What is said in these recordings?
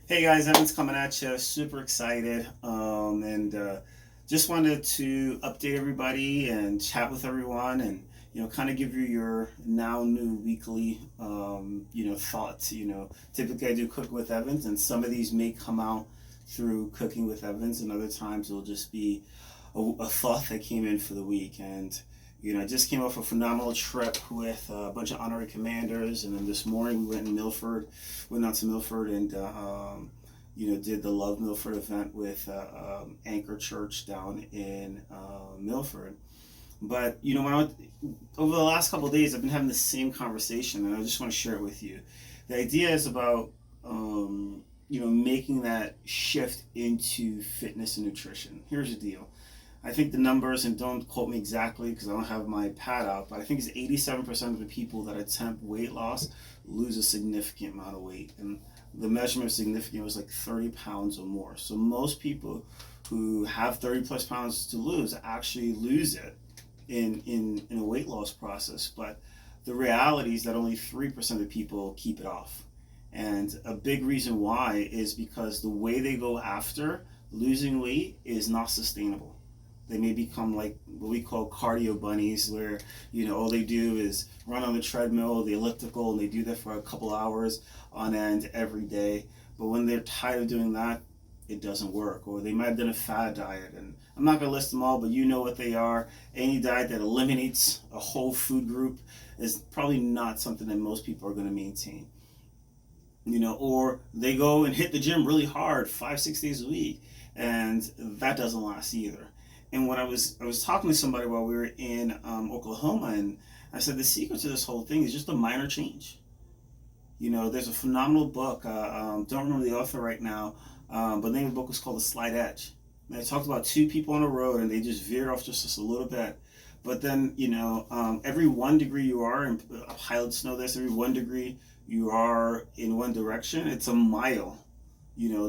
Hey guys, Evan's coming at you. Super excited, and just wanted to update everybody and chat with everyone, and kind of give you your now new weekly, thoughts. Typically I do Cook with Evans, and some of these may come out through Cooking with Evans, and other times it'll just be a thought that came in for the week. And I just came off a phenomenal trip with a bunch of honorary commanders, and then this morning we went out to Milford, and did the Love Milford event with Anchor Church down in Milford. But over the last couple of days, I've been having the same conversation, and I just want to share it with you. The idea is about making that shift into fitness and nutrition. Here's the deal. I think the numbers, and don't quote me exactly because I don't have my pad out, but I think it's 87% of the people that attempt weight loss lose a significant amount of weight. And the measurement of significant was like 30 pounds or more. So most people who have 30 plus pounds to lose actually lose it in a weight loss process. But the reality is that only 3% of the people keep it off. And a big reason why is because the way they go after losing weight is not sustainable. They may become like what we call cardio bunnies, where all they do is run on the treadmill, the elliptical, and they do that for a couple hours on end every day. But when they're tired of doing that, it doesn't work. Or they might have done a fad diet, and I'm not going to list them all, but you know what they are. Any diet that eliminates a whole food group is probably not something that most people are going to maintain. Or they go and hit the gym really hard 5-6 days a week, and that doesn't last either. And when I was talking to somebody while we were in Oklahoma, and I said the secret to this whole thing is just a minor change. There's a phenomenal book. Don't remember the author right now, but the name of the book was called The Slight Edge. And it talked about two people on a road, and they just veered off just a little bit. But then, every 1 degree you are, and pilots know this, every 1 degree you are in one direction, it's a mile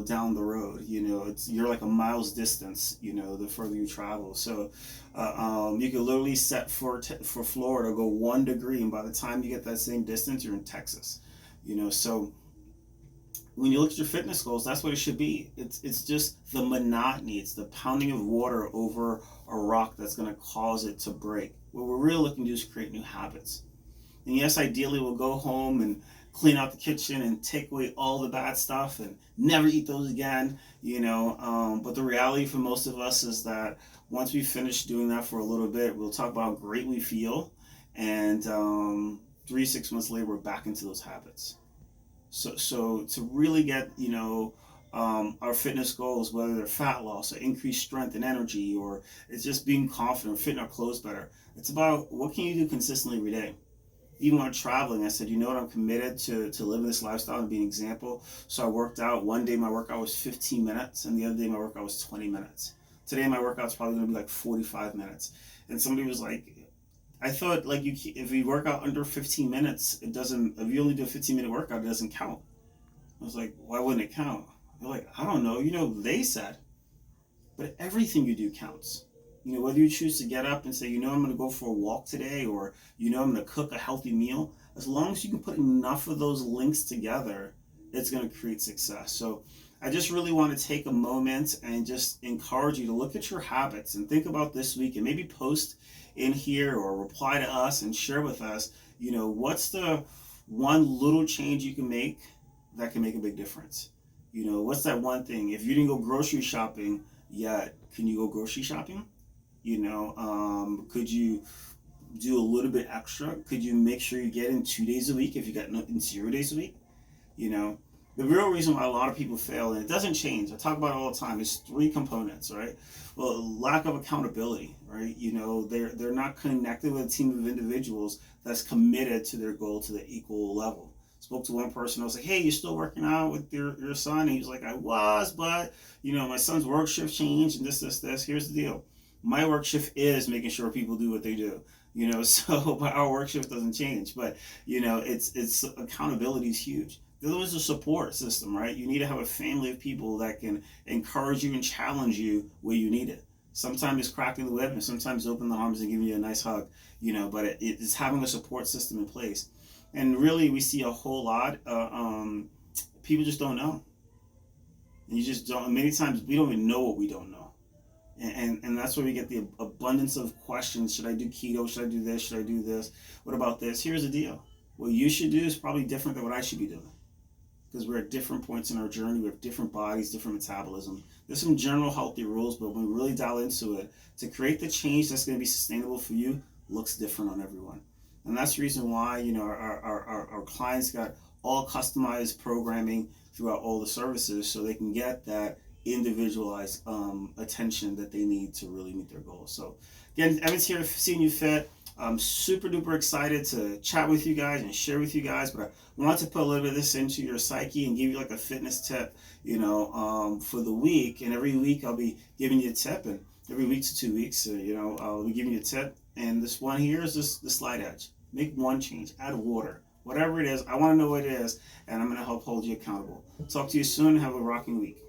down the road. You're like a mile's distance, the further you travel. So you could literally set for Florida, go 1 degree, and by the time you get that same distance, you're in Texas. So when you look at your fitness goals, that's what it should be. It's just the monotony. It's the pounding of water over a rock that's going to cause it to break. What we're really looking to do is create new habits. And yes, ideally we'll go home and clean out the kitchen and take away all the bad stuff and never eat those again, But the reality for most of us is that once we finish doing that for a little bit, we'll talk about how great we feel, and 3-6 months later, we're back into those habits. So to really get our fitness goals, whether they're fat loss or increased strength and energy, or it's just being confident or fitting our clothes better, it's about what can you do consistently every day. Even when I'm traveling, I said, I'm committed to living this lifestyle and being an example. So I worked out. One day my workout was 15 minutes, and the other day my workout was 20 minutes. Today my workout's probably going to be like 45 minutes. And somebody was like, I thought like if you work out under 15 minutes, it doesn't. If you only do a 15-minute workout, it doesn't count. I was like, why wouldn't it count? They're like, I don't know. They said, but everything you do counts. Whether you choose to get up and say, I'm going to go for a walk today, or, I'm going to cook a healthy meal, as long as you can put enough of those links together, it's going to create success. So I just really want to take a moment and just encourage you to look at your habits and think about this week, and maybe post in here or reply to us and share with us, what's the one little change you can make that can make a big difference? What's that one thing? If you didn't go grocery shopping yet, can you go grocery shopping? Could you do a little bit extra? Could you make sure you get in 2 days a week if you got in 0 days a week? The real reason why a lot of people fail, and it doesn't change, I talk about it all the time, is three components, right? Well, lack of accountability, right? They're not connected with a team of individuals that's committed to their goal to the equal level. Spoke to one person, I was like, hey, you still working out with your son? And he was like, I was, but my son's work shift changed and this. Here's the deal. My work shift is making sure people do what they do, so our work shift doesn't change. But it's accountability is huge. There was a support system, right? You need to have a family of people that can encourage you and challenge you where you need it. Sometimes it's cracking the whip, and sometimes open the arms and giving you a nice hug, but it's having a support system in place. And really, we see a whole lot. People just don't know. and you just don't. And many times we don't even know what we don't know, and that's where we get the abundance of questions. Should I do keto? Should I do this? Should I do this? What about this? Here's the deal: what you should do is probably different than what I should be doing, because we're at different points in our journey. We have different bodies, different metabolism. There's some general healthy rules, but when we really dial into it, to create the change that's going to be sustainable for you, looks different on everyone. And that's the reason why, our clients got all customized programming throughout all the services, so they can get that individualized attention that they need to really meet their goals. So again, Evan's here, CNU Fit. I'm super duper excited to chat with you guys and share with you guys, but I wanted to put a little bit of this into your psyche and give you like a fitness tip, for the week. And every week I'll be giving you a tip, and every week to 2 weeks, I'll be giving you a tip. And this one here is just the slight edge. Make one change, add water, whatever it is. I want to know what it is, and I'm going to help hold you accountable. Talk to you soon. Have a rocking week.